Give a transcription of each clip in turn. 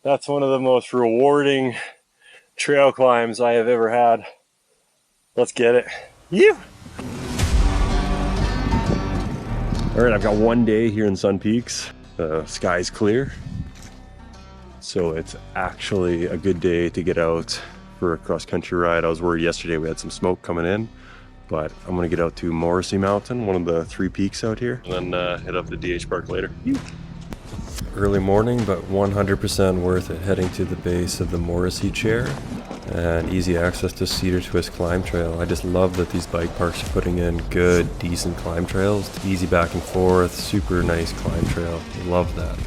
That's one of the most rewarding trail climbs I have ever had. Let's get it. You. All right, I've got one day here in Sun Peaks. The sky's clear, so it's actually a good day to get out for a cross-country ride. I was worried yesterday we had some smoke coming in, but I'm gonna get out to Morrisey Mountain, one of the 3 peaks out here, and then head up to DH Park later. Early morning, but 100% worth it, heading to the base of the Morrisey chair and easy access to Cedar Twist climb trail. I just love that these bike parks are putting in good, decent climb trails. It's easy back and forth, super nice climb trail. Love that.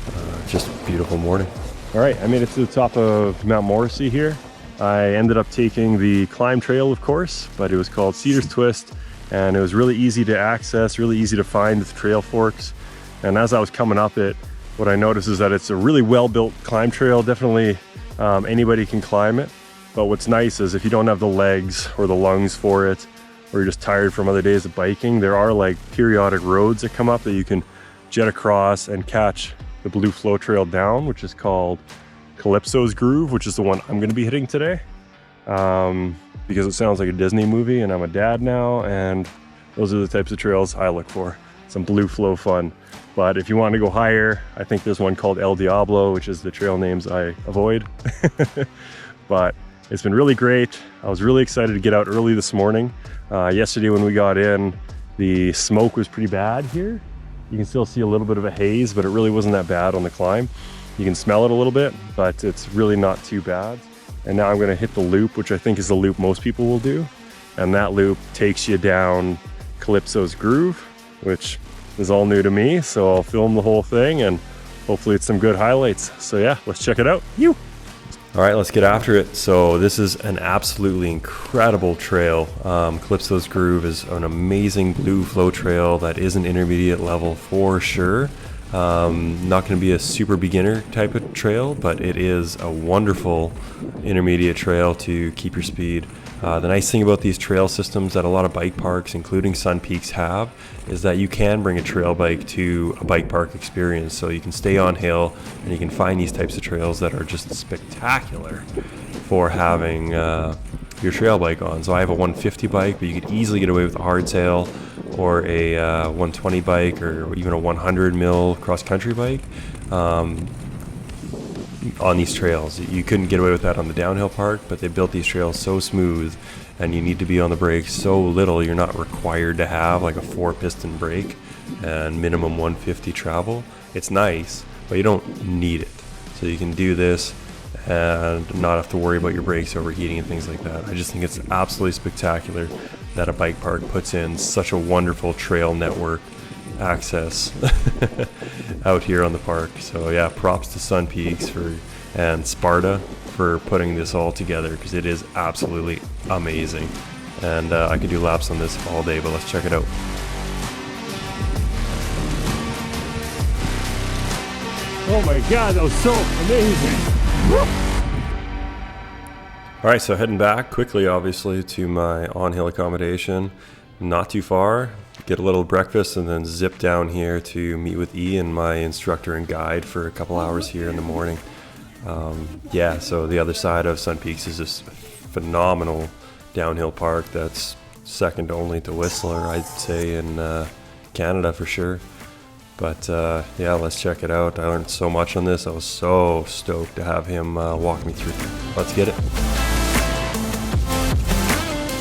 Just a beautiful morning. All right, I made it to the top of Mount Morrisey here. I ended up taking the climb trail, of course, but it was called Cedar Twist, and it was really easy to access, really easy to find the trail forks. And as I was coming up it, what I noticed is that it's a really well-built climb trail. Definitely anybody can climb it. But what's nice is if you don't have the legs or the lungs for it, or you're just tired from other days of biking, there are like periodic roads that come up that you can jet across and catch the blue flow trail down, which is called Calypso's Groove, which is the one I'm going to be hitting today. Because it sounds like a Disney movie, and I'm a dad now, and those are the types of trails I look for. Some blue flow fun. But if you want to go higher, I think there's one called El Diablo, which is the trail names I avoid. But it's been really great. I was really excited to get out early this morning. Yesterday when we got in, the smoke was pretty bad here. You can still see a little bit of a haze, but it really wasn't that bad on the climb. You can smell it a little bit, but it's really not too bad. And now I'm gonna hit the loop, which I think is the loop most people will do. And that loop takes you down Calypso's Groove, which is all new to me. So I'll film the whole thing and hopefully it's some good highlights. So yeah, let's check it out. All right, let's get after it. So this is an absolutely incredible trail. Calypso's Groove is an amazing blue flow trail that is an intermediate level for sure. Not going to be a super beginner type of trail, but it is a wonderful intermediate trail to keep your speed. The nice thing about these trail systems that a lot of bike parks, including Sun Peaks, have is that you can bring a trail bike to a bike park experience. So you can stay on hill and you can find these types of trails that are just spectacular for having your trail bike on. So I have a 150 bike, but you could easily get away with a hardtail or a 120 bike or even a 100 mil cross-country bike on these trails. You couldn't get away with that on the downhill park, but they built these trails so smooth and you need to be on the brakes so little. You're not required to have like a 4-piston brake and minimum 150 travel. It's nice, but you don't need it. So you can do this and not have to worry about your brakes overheating and things like that. I just think it's absolutely spectacular that a bike park puts in such a wonderful trail network access out here on the park. So yeah, props to Sun Peaks and SPRTA for putting this all together, because it is absolutely amazing. And I could do laps on this all day, but let's check it out. Oh my god, that was so amazing. All right, so heading back quickly, obviously, to my on-hill accommodation. Not too far. Get a little breakfast and then zip down here to meet with Ian, my instructor and guide, for a couple hours here in the morning. Yeah, so the other side of Sun Peaks is this phenomenal downhill park that's second only to Whistler, I'd say, in Canada for sure. But yeah, let's check it out. I learned so much on this. I was so stoked to have him walk me through. Let's get it.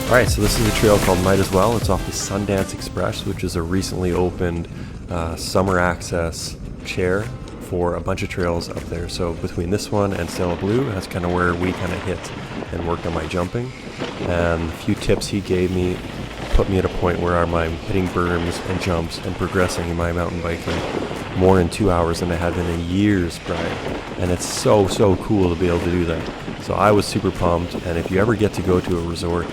Alright, so this is a trail called Might As Well. It's off the Sundance Express, which is a recently opened summer access chair for a bunch of trails up there. So between this one and Stella Blue, that's kind of where we kind of hit and worked on my jumping. And a few tips he gave me put me at a point where I'm hitting berms and jumps and progressing in my mountain biking more in 2 hours than I had been in years prior. And it's so cool to be able to do that. So I was super pumped. And if you ever get to go to a resort,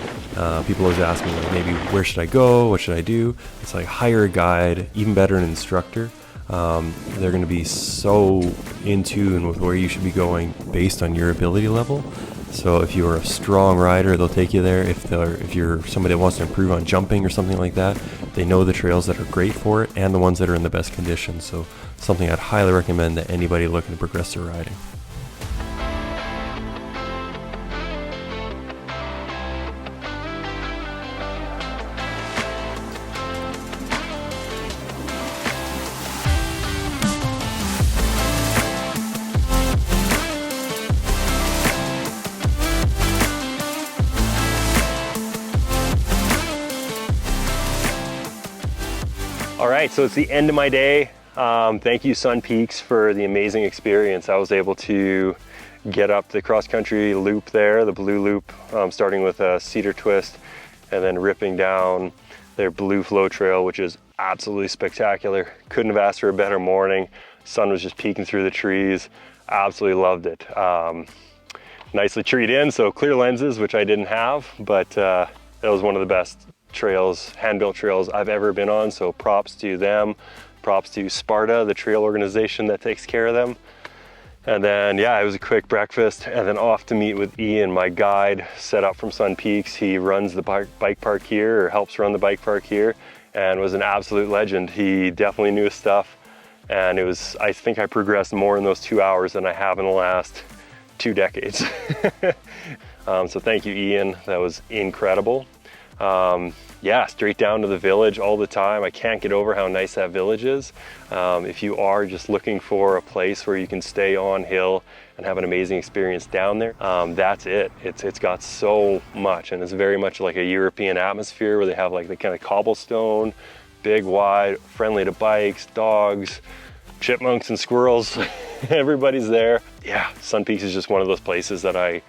people always ask me, like, maybe where should I go? What should I do? It's like, hire a guide, even better an instructor. They're going to be so in tune with where you should be going based on your ability level. So if you're a strong rider, they'll take you there. If you're somebody that wants to improve on jumping or something like that, they know the trails that are great for it and the ones that are in the best condition. So something I'd highly recommend to anybody looking to progress their riding. All right, so it's the end of my day. Thank you, Sun Peaks, for the amazing experience. I was able to get up the cross-country loop there, the blue loop, starting with a Cedar Twist and then ripping down their blue flow trail, which is absolutely spectacular. Couldn't have asked for a better morning. Sun was just peeking through the trees. Absolutely loved it. Nicely treed in, so clear lenses, which I didn't have, but that was one of the best trails, hand-built trails I've ever been on, so props to them. Props to SPRTA, the trail organization that takes care of them. And then, yeah, it was a quick breakfast and then off to meet with Ian, my guide, set up from Sun Peaks. He runs the bike park here, or helps run the bike park here, and was an absolute legend. He definitely knew his stuff, and it was, I think I progressed more in those 2 hours than I have in the last 2 decades. So thank you, Ian. That was incredible. Yeah, straight down to the village all the time. I can't get over how nice that village is. If you are just looking for a place where you can stay on hill and have an amazing experience down there, that's it. It's got so much, and it's very much like a European atmosphere where they have like the kind of cobblestone, big, wide, friendly to bikes, dogs, chipmunks and squirrels. Everybody's there. Yeah, Sun Peaks is just one of those places that I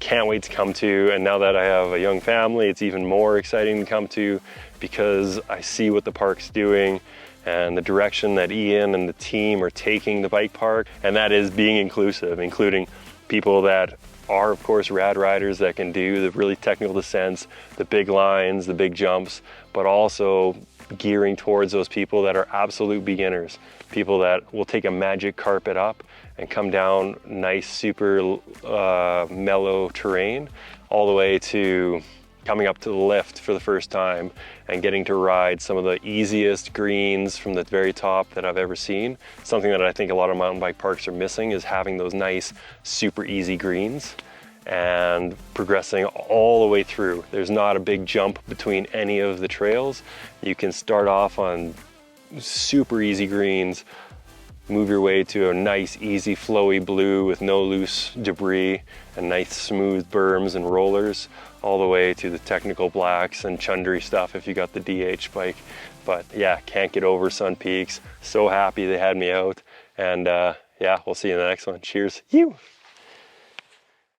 can't wait to come to, and now that I have a young family, it's even more exciting to come to because I see what the park's doing and the direction that Ian and the team are taking the bike park, and that is being inclusive, including people that are, of course, rad riders that can do the really technical descents, the big lines, the big jumps, but also gearing towards those people that are absolute beginners, people that will take a magic carpet up and come down nice, super mellow terrain, all the way to coming up to the lift for the first time and getting to ride some of the easiest greens from the very top that I've ever seen. Something that I think a lot of mountain bike parks are missing is having those nice, super easy greens and progressing all the way through. There's not a big jump between any of the trails. You can start off on super easy greens, move your way to a nice, easy, flowy blue with no loose debris and nice smooth berms and rollers, all the way to the technical blacks and chundry stuff if you got the DH bike. But yeah, can't get over Sun Peaks. So happy they had me out, and yeah, we'll see you in the next one. Cheers. You.